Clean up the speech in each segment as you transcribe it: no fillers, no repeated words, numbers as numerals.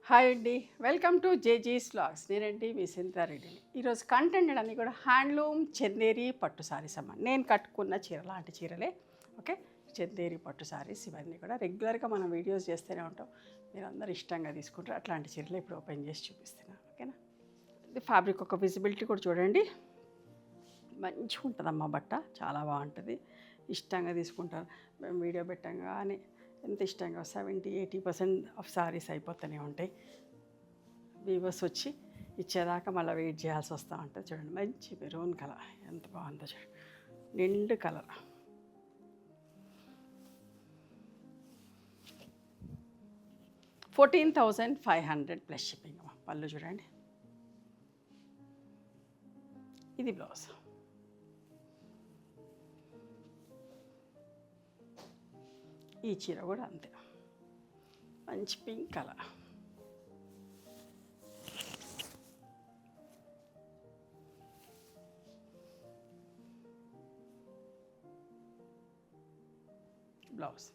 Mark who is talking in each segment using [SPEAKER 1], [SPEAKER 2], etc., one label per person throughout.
[SPEAKER 1] Hi అండి, welcome to జేజీస్ vlogs. నేనండి మీ సింతారెడ్డిని. ఈరోజు కంటెంట్ అన్నీ కూడా హ్యాండ్లూమ్ చందేరి పట్టు సారీస్ అమ్మ. నేను కట్టుకున్న చీర లాంటి చీరలే. ఓకే, చందేరి పట్టు సారీస్ ఇవన్నీ కూడా రెగ్యులర్గా మనం వీడియోస్ చేస్తూనే ఉంటాం. మీరు అందరు ఇష్టంగా తీసుకుంటారు. అట్లాంటి చీరలు ఇప్పుడు ఓపెన్ చేసి చూపిస్తున్నాను. ఓకేనా, ఇది ఫ్యాబ్రిక్ ఒక విజిబిలిటీ కూడా చూడండి, మంచిగా ఉంటుందమ్మా. బట్ట చాలా బాగుంటుంది, ఇష్టంగా తీసుకుంటారు. మేము వీడియో పెట్టంగానే ఎంత ఇష్టంగా 70-80% ఆఫ్ సారీస్ అయిపోతూనే ఉంటాయి. వీవర్స్ వచ్చి ఇచ్చేదాకా మళ్ళీ వెయిట్ చేయాల్సి వస్తూ ఉంటుంది. చూడండి, మంచి మెరూన్ కలర్ ఎంత బాగుందో చూడండి, నిండు కలర్. $14,500 plus shipping. పళ్ళు చూడండి, ఇది బ్లౌజ్. ఈ చీర కూడా అంతే, మంచి పింక్ కలర్. బ్లౌజ్.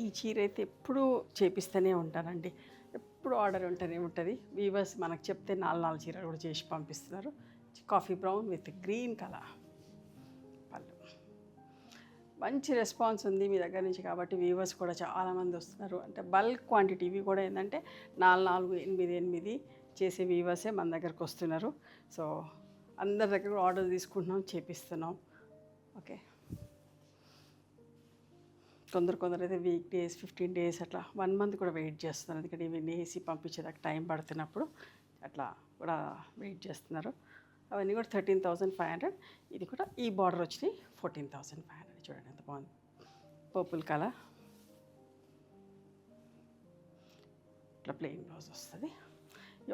[SPEAKER 1] ఈ చీర అయితే ఎప్పుడూ చేపిస్తూనే ఉంటానండి, ఎప్పుడు ఆర్డర్ ఉంటూనే ఉంటుంది. వీవర్స్ మనకు చెప్తే 4 చీరలు కూడా చేసి పంపిస్తున్నారు. Coffee brown with green colour. పళ్ళు. మంచి రెస్పాన్స్ ఉంది మీ దగ్గర నుంచి, కాబట్టి వీవర్స్ కూడా చాలామంది వస్తున్నారు. అంటే బల్క్ క్వాంటిటీ, ఇవి కూడా ఏంటంటే 4, 8 చేసే వీవర్సే మన దగ్గరకు వస్తున్నారు. సో అందరి దగ్గర ఆర్డర్ తీసుకుంటున్నాం, చేపిస్తున్నాం. ఓకే, కొందరు అయితే వీక్ డేస్ 15 డేస్ అట్లా 1 మంత్ కూడా వెయిట్ చేస్తున్నారు. ఎందుకంటే ఇవన్నీ వేసి పంపించేదాకా టైం పడుతున్నప్పుడు అట్లా కూడా వెయిట్ చేస్తున్నారు. అవన్నీ కూడా 13,500. ఇది కూడా ఈ బార్డర్ వచ్చినాయి 14,500. చూడండి ఎంత బాగుంది, పర్పుల్ కలర్. ఇట్లా ప్లెయిన్ బ్లౌజ్ వస్తుంది.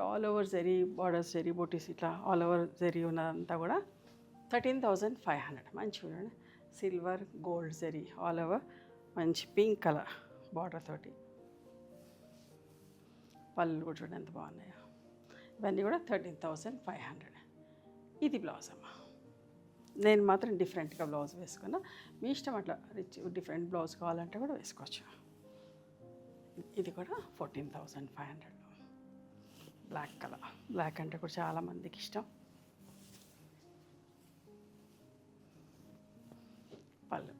[SPEAKER 1] All over zari borders, zari బోటీస్, ఇట్లా ఆల్ ఓవర్ జరీ ఉన్నదంతా కూడా 13,500. మంచిగా చూడండి, silver gold zari all over, మంచి పింక్ కలర్ బార్డర్ తోటి. పళ్ళు కూడా చూడండి ఎంత బాగున్నాయో. ఇవన్నీ కూడా 13,500. ఇది బ్లౌజ్ అమ్మ. నేను మాత్రం డిఫరెంట్గా బ్లౌజ్ వేసుకున్నా, మీ ఇష్టం. అట్లా డిఫరెంట్ బ్లౌజ్ కావాలంటే కూడా వేసుకోవచ్చు. ఇది కూడా 14,500. Black colour. బ్లాక్ అంటే కూడా చాలామందికి ఇష్టం. పళ్ళు,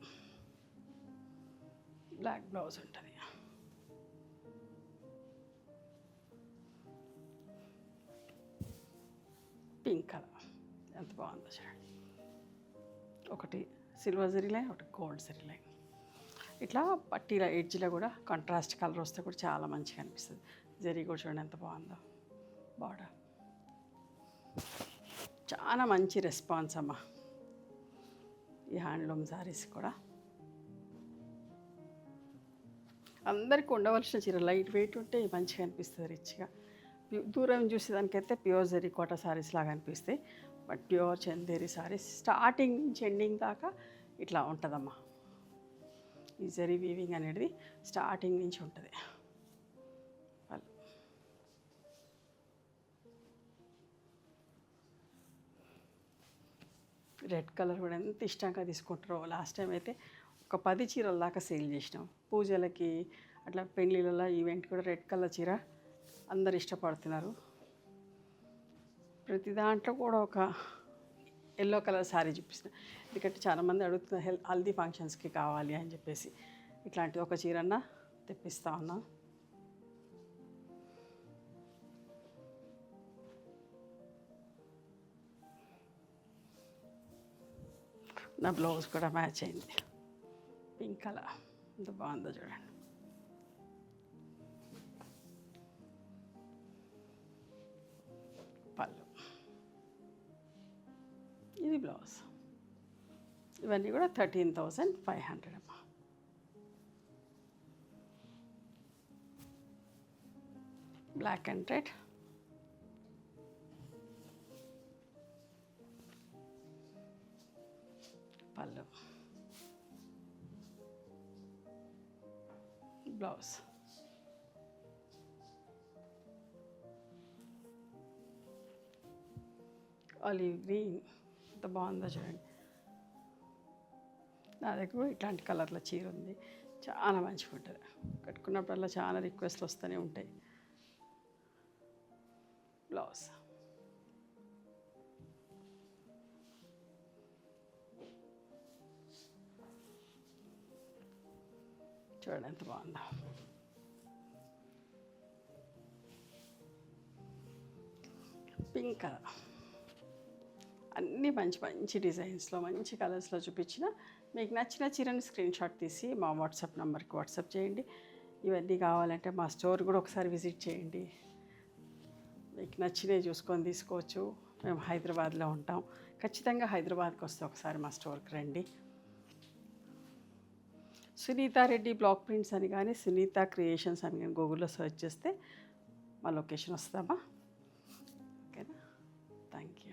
[SPEAKER 1] బ్లాక్ బ్లౌజ్ ఉంటుంది. పింక్ కలర్ ఎంత బాగుందో చూడండి. ఒకటి సిల్వర్ జరీ లైన్, ఒకటి గోల్డ్ జరీ లైన్. ఇట్లా పట్టీల ఎడ్జ్లో కూడా కాంట్రాస్ట్ కలర్ వస్తే కూడా చాలా మంచిగా అనిపిస్తుంది. జరీ కూడా చూడండి ఎంత బాగుందో బార్డర్. చాలా మంచి రెస్పాన్స్ అమ్మ ఈ హ్యాండ్లూమ్ శారీస్ కూడా. అందరికీ ఉండవలసిన చీర, లైట్ వెయిట్ ఉంటే మంచిగా అనిపిస్తుంది, రిచ్గా. దూరం చూసేదానికైతే ప్యూర్ జరీ కోట శారీస్ లాగా అనిపిస్తాయి. But pure Chanderi saris starting నుంచి ఎండింగ్ దాకా ఇట్లా ఉంటుందమ్మా. ఈ జరీ వీవింగ్ అనేది స్టార్టింగ్ నుంచి ఉంటుంది. రెడ్ కలర్ కూడా ఎంత ఇష్టంగా తీసుకుంటారో. లాస్ట్ టైం అయితే ఒక 10 చీరల దాకా సేల్ చేసినాం. పూజలకి అట్లా పెళ్ళిళ్ళ ఈవెంట్ కూడా రెడ్ కలర్ చీర అందరు ఇష్టపడుతున్నారు. ప్రతి దాంట్లో కూడా ఒక ఎల్లో కలర్ శారీ చూపిస్తున్నా, ఎందుకంటే చాలామంది అడుగుతున్నారు హల్దీ ఫంక్షన్స్కి కావాలి అని చెప్పేసి. ఇట్లాంటి ఒక చీరన్నా తెప్పిస్తా ఉన్నా. నా బ్లౌజ్ కూడా మ్యాచ్ అయింది, పింక్ కలర్ ఎంత బాగుందో చూడండి. పళ్ళు, ఇది బ్లౌజ్. ఇవన్నీ కూడా 13,500 అమ్మా. Black and red. పళ్ళు, బ్లౌజ్. ఆలివ్ గ్రీన్ ఎంత బాగుందో చూడండి. నా దగ్గర ఇట్లాంటి కలర్ల చీర ఉంది, చాలా మంచిగా ఉంటుంది. కట్టుకున్నప్పుడల్లా చాలా రిక్వెస్ట్లు వస్తూనే ఉంటాయి. బ్లౌజ్ చూడండి ఎంత బాగుందో. పింక్ కలర్, అన్నీ మంచి మంచి డిజైన్స్లో మంచి కలర్స్లో చూపించిన. మీకు నచ్చిన చీరని స్క్రీన్ షాట్ తీసి మా వాట్సాప్ నెంబర్కి వాట్సాప్ చేయండి. ఇవన్నీ కావాలంటే మా స్టోర్ కూడా ఒకసారి విజిట్ చేయండి. మీకు నచ్చినవి చూసుకొని తీసుకోవచ్చు. మేము హైదరాబాద్లో ఉంటాం. ఖచ్చితంగా హైదరాబాద్కి వస్తే ఒకసారి మా స్టోర్కి రండి. సునీత రెడ్డి బ్లాక్ ప్రింట్స్ అని కానీ సునీత క్రియేషన్స్ అని కానీ గూగుల్లో సెర్చ్ చేస్తే మా లొకేషన్ వస్తామా? ఓకేనా? Thank you.